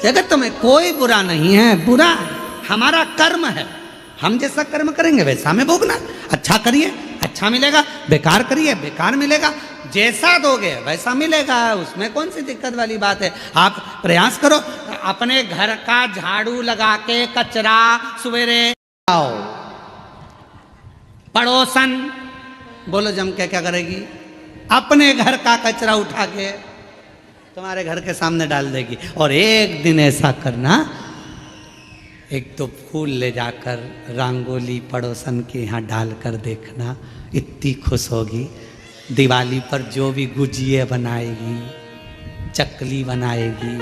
जगत में कोई बुरा नहीं है, बुरा हमारा कर्म है। हम जैसा कर्म करेंगे वैसा हमें भोगना। अच्छा करिए अच्छा मिलेगा, बेकार करिए बेकार मिलेगा, जैसा दोगे वैसा मिलेगा, उसमें कौन सी दिक्कत वाली बात है। आप प्रयास करो, अपने घर का झाड़ू लगा के कचरा सवेरे आओ, पड़ोसन बोलो जम के क्या करेगी, अपने घर का कचरा उठा के तुम्हारे घर के सामने डाल देगी। और एक दिन ऐसा करना, एक तो फूल ले जाकर रंगोली पड़ोसन के यहाँ डाल कर देखना, इतनी खुश होगी। दिवाली पर जो भी गुजिये बनाएगी, चकली बनाएगी,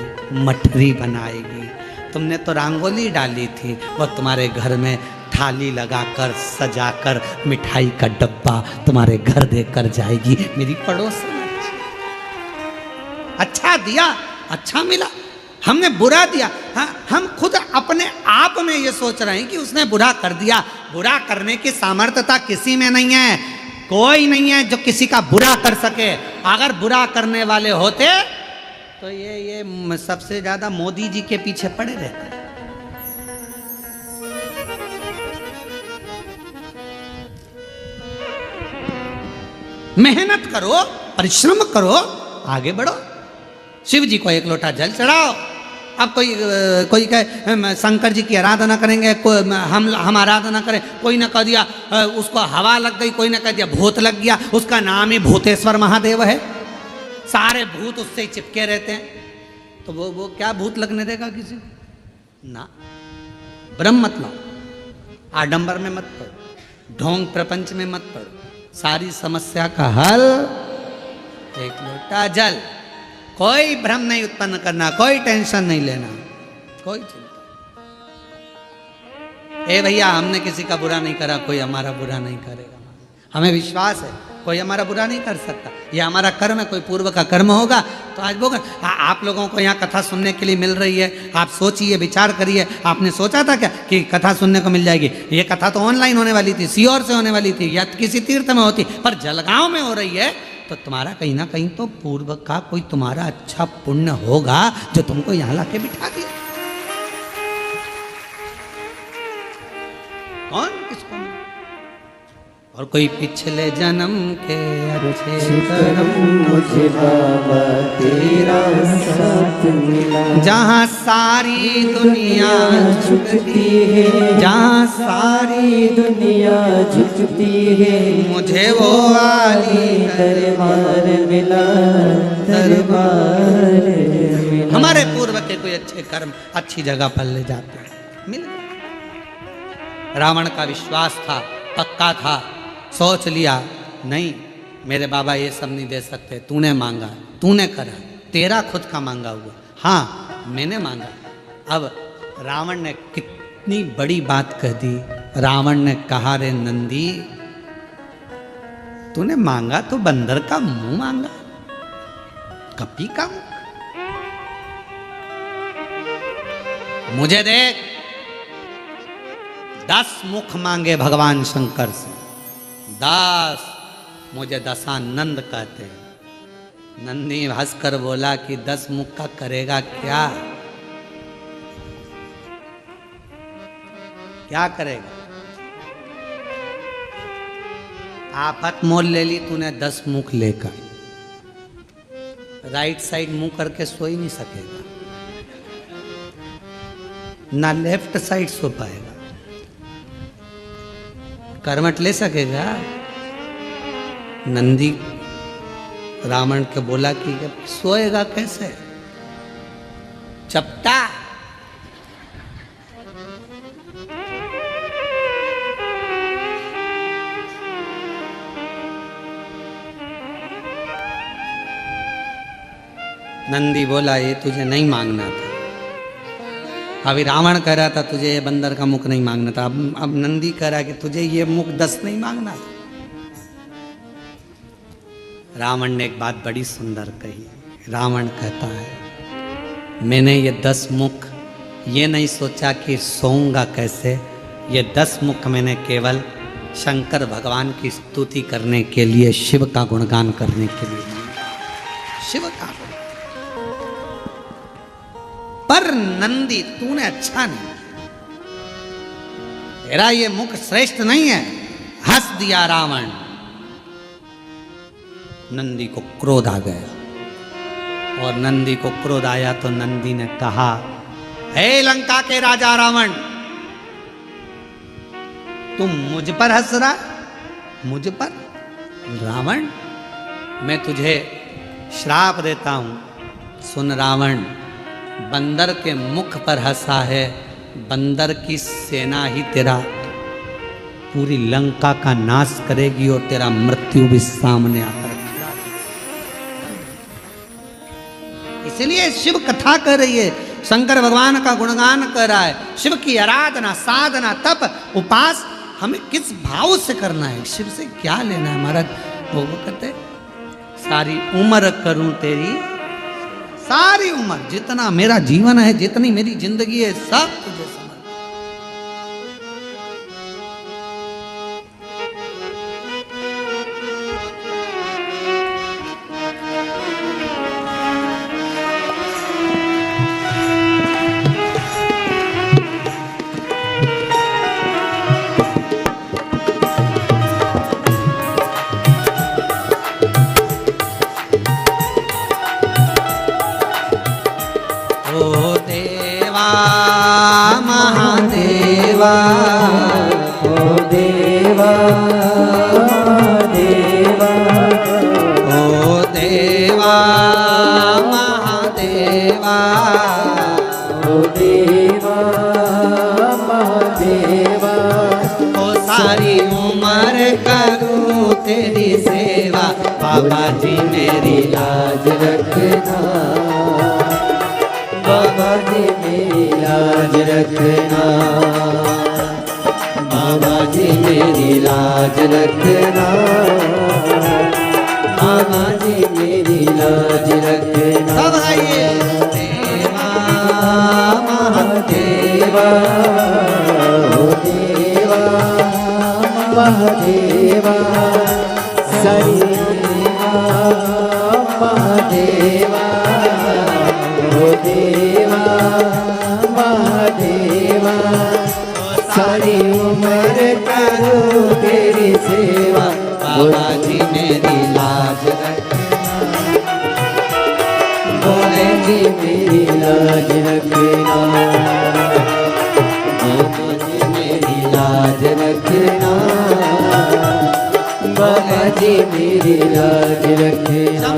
मठरी बनाएगी, तुमने तो रंगोली डाली थी, वो तुम्हारे घर में थाली लगाकर सजाकर मिठाई का डब्बा तुम्हारे घर देकर जाएगी। मेरी पड़ोसन अच्छा दिया, अच्छा मिला, हमने बुरा दिया। हाँ, हम खुद अपने आप में ये सोच रहे हैं कि उसने बुरा कर दिया। बुरा करने की सामर्थ्यता किसी में नहीं है, कोई नहीं है जो किसी का बुरा कर सके। अगर बुरा करने वाले होते तो ये सबसे ज्यादा मोदी जी के पीछे पड़े रहते। मेहनत करो, परिश्रम करो, आगे बढ़ो। शिव जी को एक लोटा जल चढ़ाओ। अब कोई कहे शंकर जी की आराधना करेंगे, हम आराधना करें, कोई ने कह दिया उसको हवा लग गई, कोई ने कह दिया भूत लग गया, उसका नाम ही भूतेश्वर महादेव है, सारे भूत उससे ही चिपके रहते हैं। तो वो क्या भूत लगने देगा किसी को ना। ब्रह्म मत लो, आडंबर में मत पड़ो, ढोंग प्रपंच में मत पड़ो। सारी समस्या का हल एक लोटा जल। कोई भ्रम नहीं उत्पन्न करना, कोई टेंशन नहीं लेना, कोई चिंता। ए भैया हमने किसी का बुरा नहीं करा, कोई हमारा बुरा नहीं करेगा। हमें विश्वास है कोई हमारा बुरा नहीं कर सकता, ये हमारा कर्म है। कोई पूर्व का कर्म होगा तो आज होगा। आप लोगों को यहाँ कथा सुनने के लिए मिल रही है, आप सोचिए विचार करिए। आपने सोचा था क्या कि कथा सुनने को मिल जाएगी? ये कथा तो ऑनलाइन होने वाली थी, सीओर से होने वाली थी, या किसी तीर्थ में होती, पर जलगांव में हो रही है। तो तुम्हारा कहीं ना कहीं तो पूर्व का कोई तुम्हारा अच्छा पुण्य होगा जो तुमको यहाँ लाके बिठा दिया। कौन किसको? और कोई पिछले जन्म के अच्छे कर्म मुझे बाबा तेरा साथ मिला। जहाँ सारी दुनिया झुकती है, जहाँ सारी दुनिया झुकती है, मुझे वो वाली दरबार मिला, दरबार मिला। हमारे पूर्व के कोई अच्छे कर्म अच्छी जगह पर ले जाते हैं, मिल गए। रावण का विश्वास था, पक्का था, सोच लिया नहीं मेरे बाबा ये सब नहीं दे सकते, तूने मांगा, तूने करा, तेरा खुद का मांगा हुआ। हाँ मैंने मांगा। अब रावण ने कितनी बड़ी बात कह दी। रावण ने कहा रे नंदी तूने मांगा तो बंदर का मुंह मांगा, कपी का मुंह। मुझे देख 10 मुख मांगे भगवान शंकर से, 10। मुझे दशानंद कहते हैं। नंदी हंसकर बोला कि 10 मुख का करेगा क्या? क्या करेगा? आफत मोल ले ली तूने 10 मुख लेकर, राइट साइड मुंह करके सो ही नहीं सकेगा, ना लेफ्ट साइड सो पाएगा, करवट ले सकेगा। नंदी रावण के बोला कि सोएगा कैसे? चपटा। नंदी बोला ये तुझे नहीं मांगना था। अभी रावण कह रहा था तुझे ये बंदर का मुख नहीं मांगना था, अब नंदी कह रहा है कि तुझे ये मुख 10 नहीं मांगना था। रावण ने एक बात बड़ी सुंदर कही। रावण कहता है मैंने ये 10 मुख ये नहीं सोचा कि सोऊंगा कैसे, ये 10 मुख मैंने केवल शंकर भगवान की स्तुति करने के लिए, शिव का गुणगान करने के लिए, शिव का। पर नंदी तूने अच्छा नहीं, तेरा ये मुख श्रेष्ठ नहीं है। हंस दिया रावण। नंदी को क्रोध आ गया, और नंदी को क्रोध आया तो नंदी ने कहा, हे लंका के राजा रावण, तुम मुझ पर हंस रहा? मुझ पर? रावण, मैं तुझे श्राप देता हूं। सुन रावण, बंदर के मुख पर हंसा है, बंदर की सेना ही तेरा पूरी लंका का नाश करेगी और तेरा मृत्यु भी सामने आकर खड़ा है। इसलिए शिव कथा कर रही है, शंकर भगवान का गुणगान कर रहा है। शिव की आराधना, साधना, तप, उपास हमें किस भाव से करना है, शिव से क्या लेना है महाराज। वो कहते सारी उम्र करूं तेरी, सारी उम्र, जितना मेरा जीवन है, जितनी मेरी जिंदगी है, सब तुझे समर्पित। बाबा जी मेरी लाज रखना, बाबा जी मेरी लाज रखना, बाबा जी मेरी लाज रखना, बाबा जी मेरी लाज रखना। सब आइए। देवा महादेवा, ओ देवा महादेवा, सरी महादेवा, ओ देवा महादेवा, सारी उम्र करूं तेरी सेवा, बाबा जी मेरी लाज रखना, भोले जी मेरी लाज रखना, बाबा जी मेरी लाज रखना, बाबा जी मेरी लाज रखना।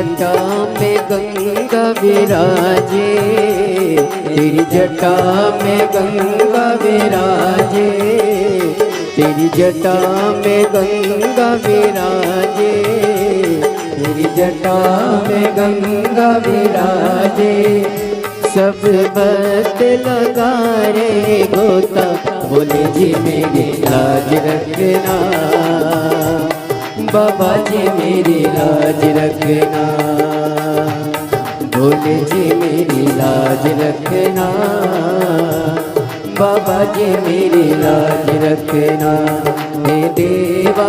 जटा में गंगा विराजे, तेरी जटा में गंगा विराजे, तेरी जटा में गंगा विराजे, तेरी जटा में गंगा विराजे। सब भक्त लगा रे गोता, बोले जी मेरी लाज रखना, बाबा जी मेरी लाज रखना, बोले जी मेरी लाज रखना, बाबा जी मेरी लाज रखना। हे देवा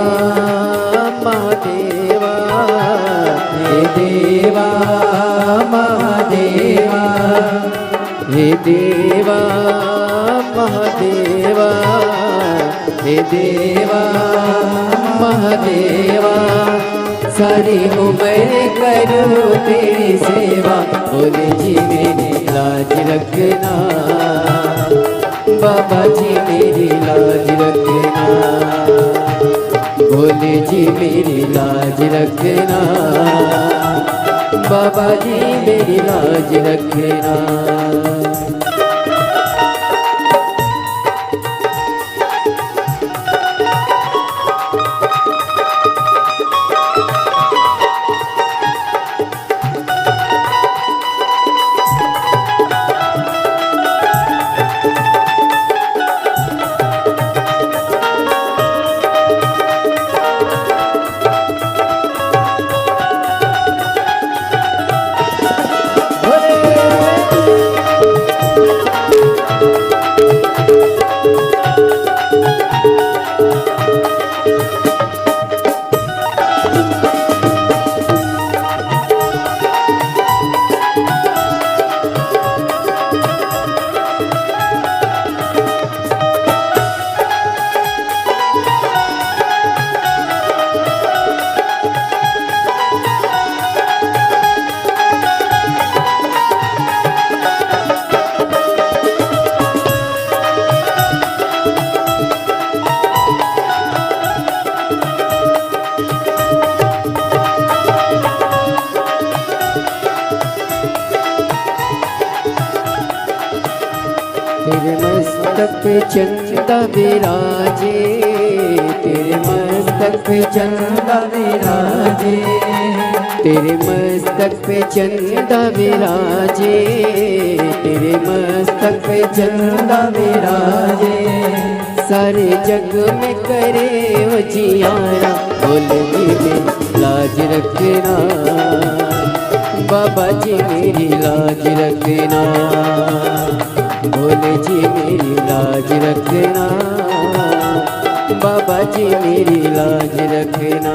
महादेवा, हे देवा महादेवा, हे देवा महादेवा, हे देवा महादेवा। सारी उम्र करो तेरी सेवा, बोले जी मेरी लाज रखना, बाबा जी मेरी लाज रखना, बोले जी मेरी लाज रखना, बाबा जी मेरी लाज रखना। तेरे मस्तक पे चंदा विराजे, तेरे मस्तक पे चंदा विराजे, तेरे मस्तक पे चंदा विराजे, तेरे मस्तक पे चंदा विराजे। सारे जग में करे उजियारा, बोले मेरी लाज रखना, बाबा जी मेरी लाज रखना, बोले जी मेरी लाज रखना, बाबा जी मेरी लाज रखना।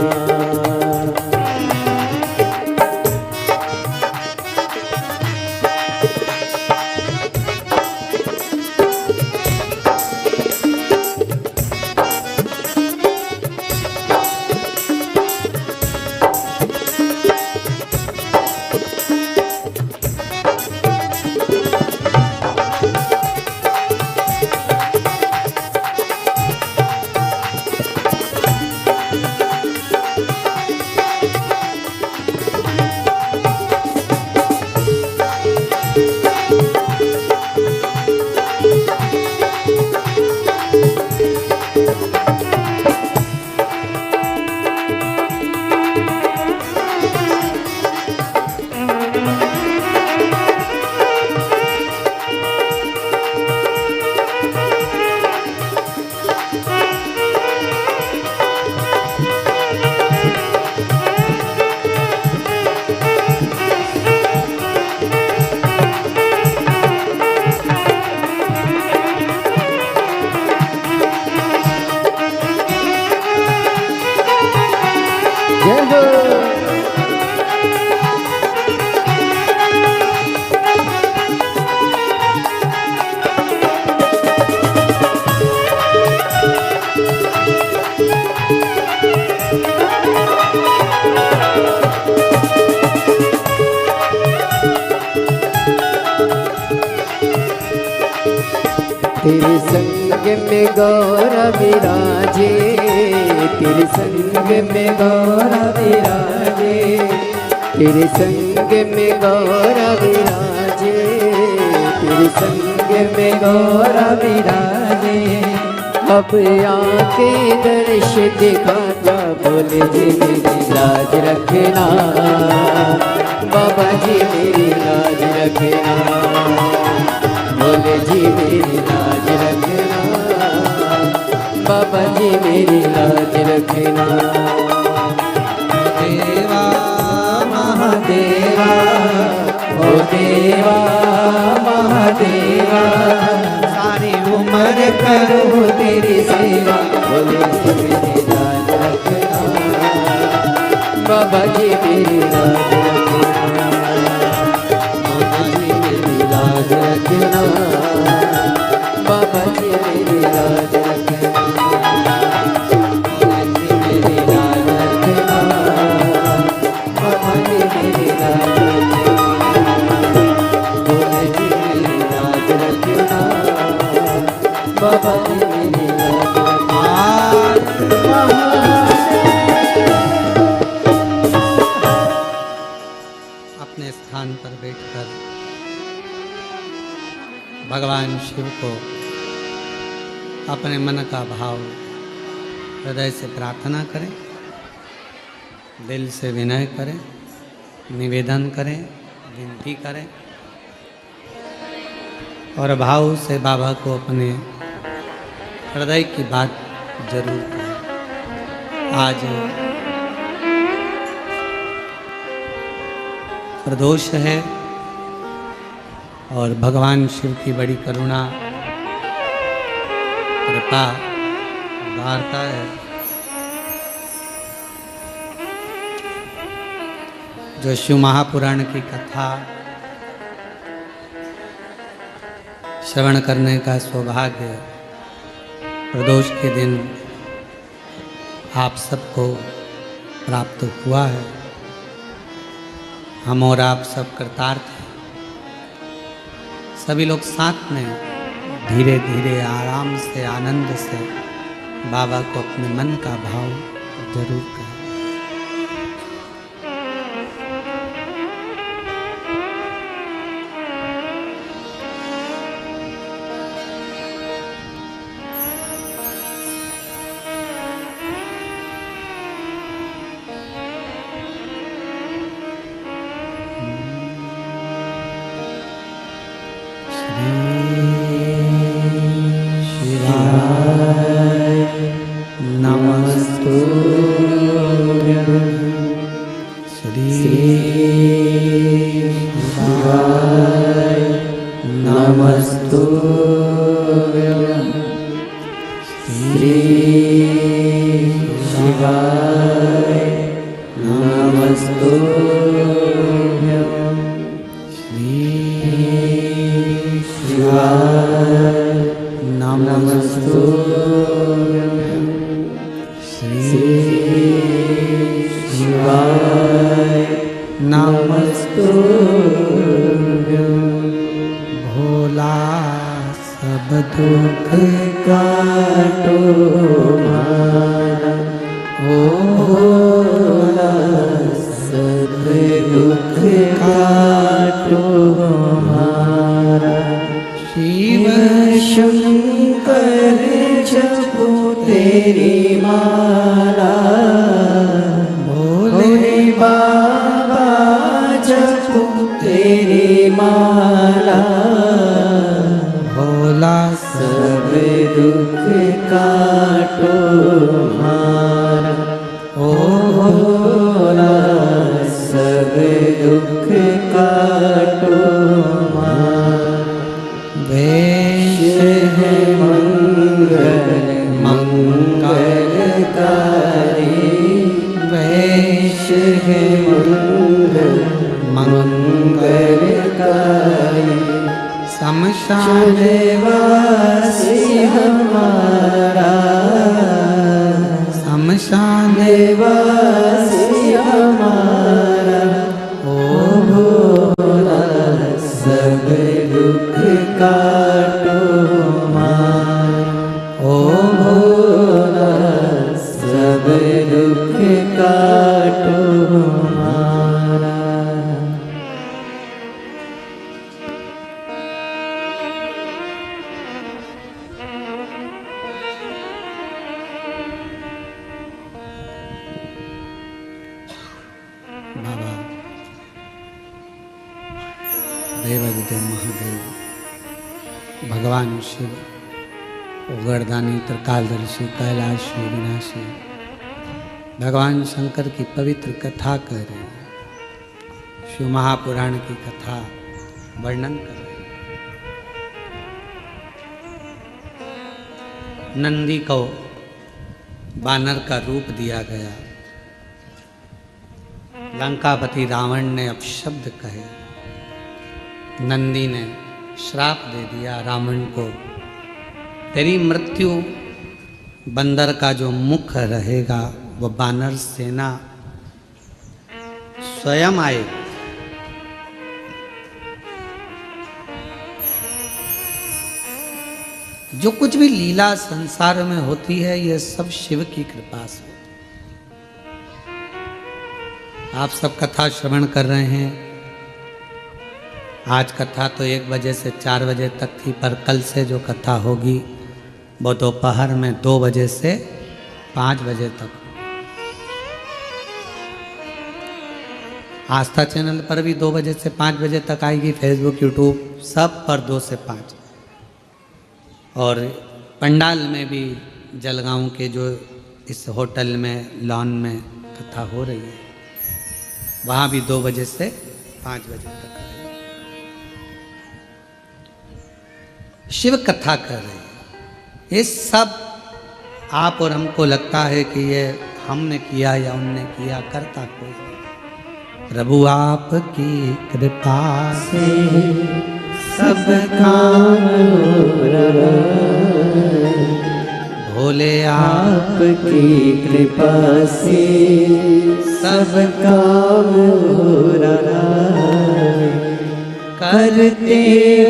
तेरे संग में गौरा विराजे, तेरे संग में गौरा विराजे, तेरे संग में गौरा विराजे, तेरे संग में गौरा विराजे। अब आके दर्श दिखा जा, बोले जी मेरी लाज रखना, बाबा जी मेरी लाज रखना, बोले जी मेरी लाज रखना, बाबा जी मेरी लाज रखना। देवा महादेवा, ओ देवा महादेवा, सारी उम्र करो तेरी सेवा, बोले जी मेरी लाज रखना, बाबा जी मेरी लाज रखना, बाबा जी मेरी लाज रखना, बाबा जी मेरी लाज रखना, बाबा जी मेरी लाज रखना, बाबा जी मेरी लाज रखना, बोले जी मेरी लाज रखना, बाबा जी मेरी लाज रखना। अपने स्थान पर बैठकर भगवान शिव को अपने मन का भाव हृदय से प्रार्थना करें, दिल से विनय करें, निवेदन करें, विनती करें और भाव से बाबा को अपने हृदय की बात जरूर करें। आज प्रदोष है और भगवान शिव की बड़ी करुणा कृपा वार्ता है। जो शिव महापुराण की कथा श्रवण करने का सौभाग्य प्रदोष के दिन आप सबको प्राप्त हुआ है। हम और आप सब कृतार्थ हैं। सभी लोग साथ में धीरे धीरे आराम से आनंद से बाबा को अपने मन का भाव जरूर करें। भोला सब दुख काटो मारा, भोला सब दुख काटो मारा। शिव शंकर जपो तेरी माला, भोले बाबा जपो तेरी माला। भोला सब दुख काटो मारा, ओ भोला सब दुख काटो मारा। वेश है मंगल मंगलकारी, वेश है मंगल मंगलकारी। शमशान वासी हमारा, शमशान वासी हमारा। ओ भोला सब दुख काटो मारा, ओ भोला सब दुख काटो मारा। देव महादेव भगवान शिव उगरदानी त्रिकालदर्शी कैलाश विनाशी भगवान शंकर की पवित्र कथा कर रहे हैं, शिव महापुराण की कथा वर्णन कर रहे हैं। नंदी को बानर का रूप दिया गया, लंकापति रावण ने अपशब्द कहे, नंदी ने श्राप दे दिया रावण को, तेरी मृत्यु बंदर का जो मुख रहेगा वो बानर सेना स्वयं आए। जो कुछ भी लीला संसार में होती है ये सब शिव की कृपा से होती है। आप सब कथा श्रवण कर रहे हैं। आज कथा तो 1 बजे से 4 बजे तक थी, पर कल से जो कथा होगी वो दोपहर में 2 बजे से 5 बजे तक। आस्था चैनल पर भी 2 बजे से 5 बजे तक आएगी, फेसबुक यूट्यूब सब पर 2 से 5। और पंडाल में भी जलगांव के जो इस होटल में लॉन में कथा हो रही है वहाँ भी 2 बजे से 5 बजे तक शिव कथा कर रहे हैं। ये सब आप और हमको लगता है कि ये हमने किया या उनने किया, करता कोई नहीं। प्रभु आपकी कृपा से सब काम हो रहा है, भोले आपकी कृपा से सब काम हो रहा है। करते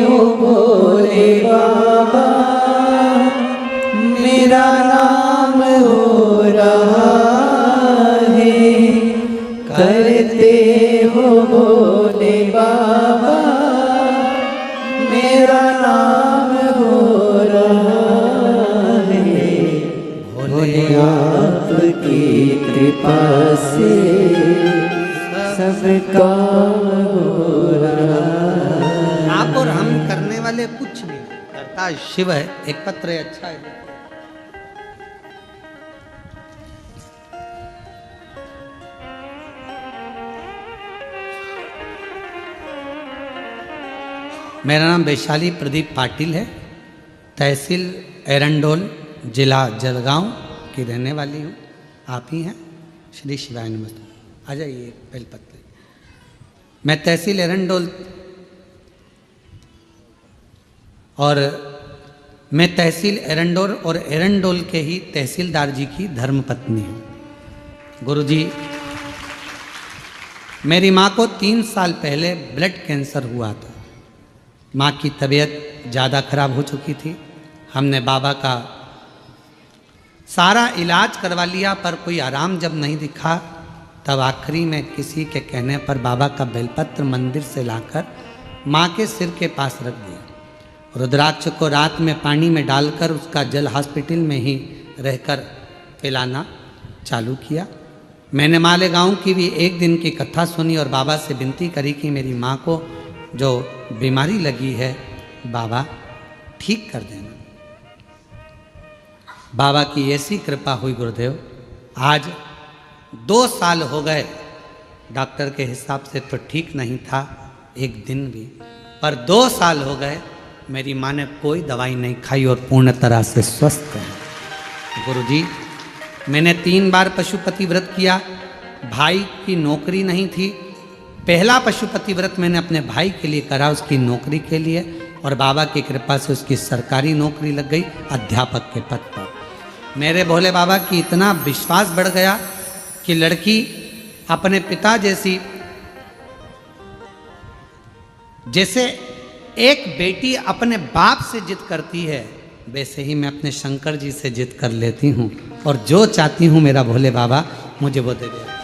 हो भोले बाबा मेरा नाम हो रहा है, करते हो भोले बाबा मेरा नाम हो रहा है। भोले आपकी कृपा से सब काम हो रहा है। आप और हम करने वाले कुछ नहीं, करता शिव है। एक पत्र है, अच्छा है। मेरा नाम वैशाली प्रदीप पाटिल है, तहसील एरंडोल, जिला जलगांव की रहने वाली हूँ। आप ही हैं? श्री शिवाय नमस्ते। आ जाइए बेलपत्र। मैं तहसील एरंडोल और मैं तहसील एरंडोल और एरंडोल के ही तहसीलदार जी की धर्मपत्नी हूँ। गुरुजी, मेरी माँ को 3 साल पहले ब्लड कैंसर हुआ था। माँ की तबीयत ज़्यादा खराब हो चुकी थी। हमने बाबा का सारा इलाज करवा लिया, पर कोई आराम जब नहीं दिखा तब आखिरी में किसी के कहने पर बाबा का बेलपत्र मंदिर से लाकर माँ के सिर के पास रख दिया। रुद्राक्ष को रात में पानी में डालकर उसका जल हॉस्पिटल में ही रहकर पिलाना चालू किया। मैंने मालेगांव की भी 1 दिन की कथा सुनी और बाबा से विनती करी कि मेरी माँ को जो बीमारी लगी है बाबा ठीक कर देना। बाबा की ऐसी कृपा हुई गुरुदेव, आज 2 साल हो गए। डॉक्टर के हिसाब से तो ठीक नहीं था 1 दिन भी, पर 2 साल हो गए मेरी माँ ने कोई दवाई नहीं खाई और पूर्ण तरह से स्वस्थ है। गुरुजी, मैंने 3 बार पशुपति व्रत किया। भाई की नौकरी नहीं थी। पहला पशुपति व्रत मैंने अपने भाई के लिए करा, उसकी नौकरी के लिए, और बाबा की कृपा से उसकी सरकारी नौकरी लग गई अध्यापक के पद पर। मेरे भोले बाबा की इतना विश्वास बढ़ गया कि लड़की अपने पिता जैसे एक बेटी अपने बाप से जिद करती है, वैसे ही मैं अपने शंकर जी से जिद कर लेती हूँ, और जो चाहती हूँ मेरा भोले बाबा मुझे वो दे देता।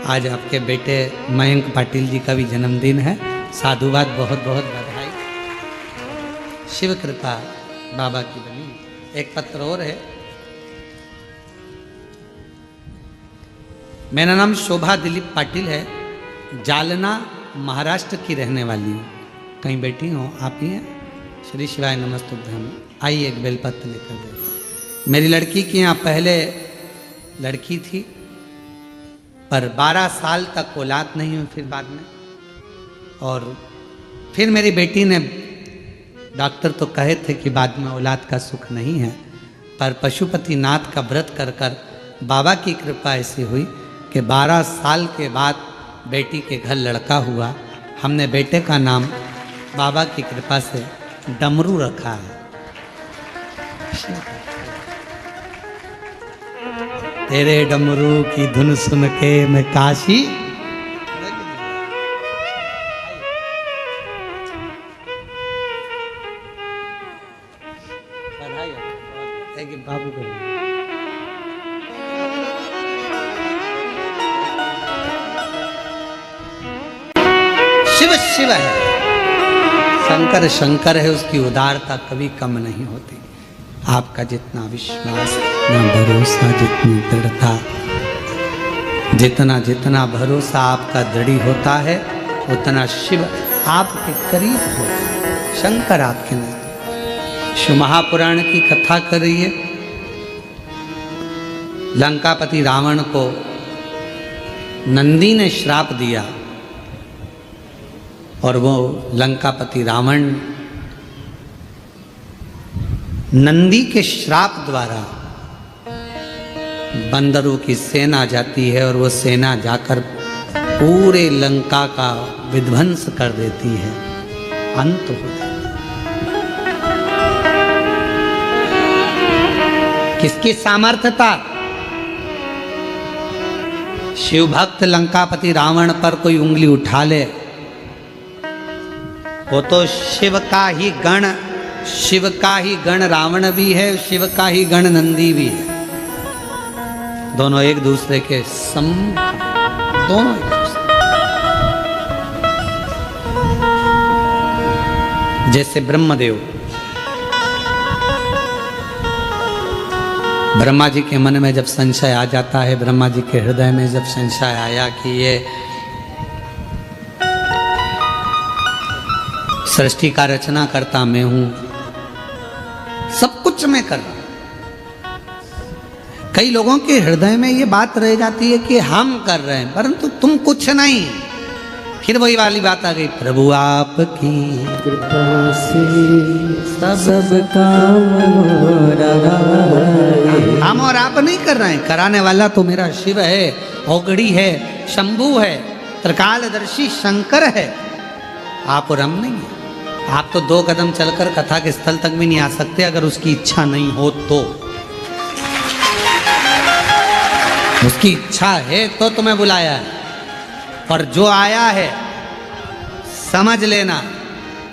आज आपके बेटे मयंक पाटिल जी का भी जन्मदिन है। साधुवाद, बहुत बहुत बधाई। शिव कृपा बाबा की बनी। एक पत्र और है। मेरा नाम शोभा दिलीप पाटिल है, जालना महाराष्ट्र की रहने वाली हूँ। कहीं बैठी हो आप ही हैं? श्री शिवाय नमस्तुभ्यम। आइए एक बेलपत्र लेकर दे। मेरी लड़की की यहाँ पहले लड़की थी, पर 12 साल तक औलाद नहीं हुई। फिर बाद में और फिर मेरी बेटी ने, डॉक्टर तो कहे थे कि बाद में औलाद का सुख नहीं है, पर पशुपति नाथ का व्रत कर कर बाबा की कृपा ऐसी हुई कि 12 साल के बाद बेटी के घर लड़का हुआ। हमने बेटे का नाम बाबा की कृपा से डमरू रखा है। तेरे डमरू की धुन सुन के मैं काशी। बाबू को शिव शिव है, शंकर शंकर है, उसकी उदारता कभी कम नहीं होती। आपका जितना विश्वास, जितना भरोसा, जितनी दृढ़ता, जितना जितना भरोसा आपका दृढ़ होता है, उतना शिव आपके करीब होता है, शंकर आपके नजदीक। शिव महापुराण की कथा कर रही है। लंकापति रावण को नंदी ने श्राप दिया और वो लंकापति रावण नंदी के श्राप द्वारा बंदरों की सेना जाती है और वो सेना जाकर पूरे लंका का विध्वंस कर देती है, अंत हो जाता है। किसकी सामर्थ्यता? शिव भक्त लंकापति रावण पर कोई उंगली उठा ले, वो तो शिव का ही गण, शिव का ही गण रावण भी है, शिव का ही गण नंदी भी है। दोनों एक दूसरे के सम, दोनों एक दूसरे। जैसे ब्रह्मदेव, ब्रह्मा जी के मन में जब संशय आ जाता है, ब्रह्मा जी के हृदय में जब संशय आया कि ये सृष्टि का रचना करता मैं हूं, सब कुछ मैं कर रहा हूं। कई लोगों के हृदय में ये बात रह जाती है कि हम कर रहे हैं, परंतु तुम कुछ नहीं। फिर वही वाली बात आ गई, प्रभु आपकी कृपा से सब काम हो रहा है। हम और आप नहीं कर रहे हैं, कराने वाला तो मेरा शिव है, औगड़ी है, शंभू है, त्रिकालदर्शी शंकर है। आप और हम नहीं है। आप तो 2 कदम चलकर कथा के स्थल तक भी नहीं आ सकते अगर उसकी इच्छा नहीं हो तो। उसकी इच्छा है तो तुम्हें बुलाया है, और जो आया है समझ लेना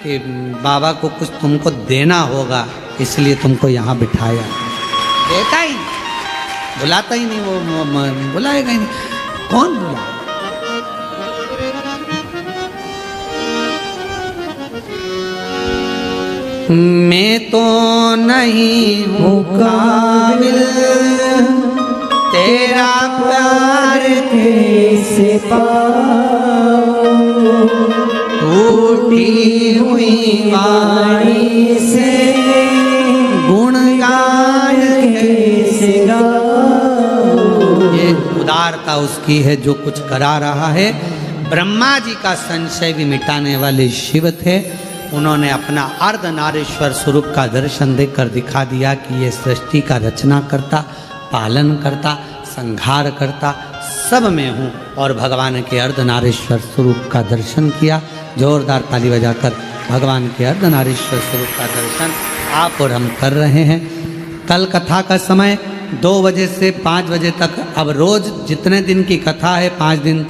कि बाबा को कुछ तुमको देना होगा, इसलिए तुमको यहाँ बिठाया। देता ही नहीं, बुलाता ही नहीं, वो बुलाएगा ही नहीं। कौन बुलाएगा? मैं तो नहीं हूँ काबिल तेरा प्यार कैसे पाऊं, टूटी हुई वाणी से गुणगान कैसे गाऊं। ये उदारता उसकी है जो कुछ करा रहा है। ब्रह्मा जी का संशय भी मिटाने वाले शिव थे। उन्होंने अपना अर्धनारीश्वर स्वरूप का दर्शन देकर दिखा दिया कि ये सृष्टि का रचना करता, पालन करता, संहार करता, सब में हूँ। और भगवान के अर्धनारीश्वर स्वरूप का दर्शन किया। जोरदार ताली बजाकर भगवान के अर्धनारीश्वर स्वरूप का दर्शन आप और हम कर रहे हैं। कल कथा का समय 2 बजे से 5 बजे तक, अब रोज जितने दिन की कथा है 5 दिन तक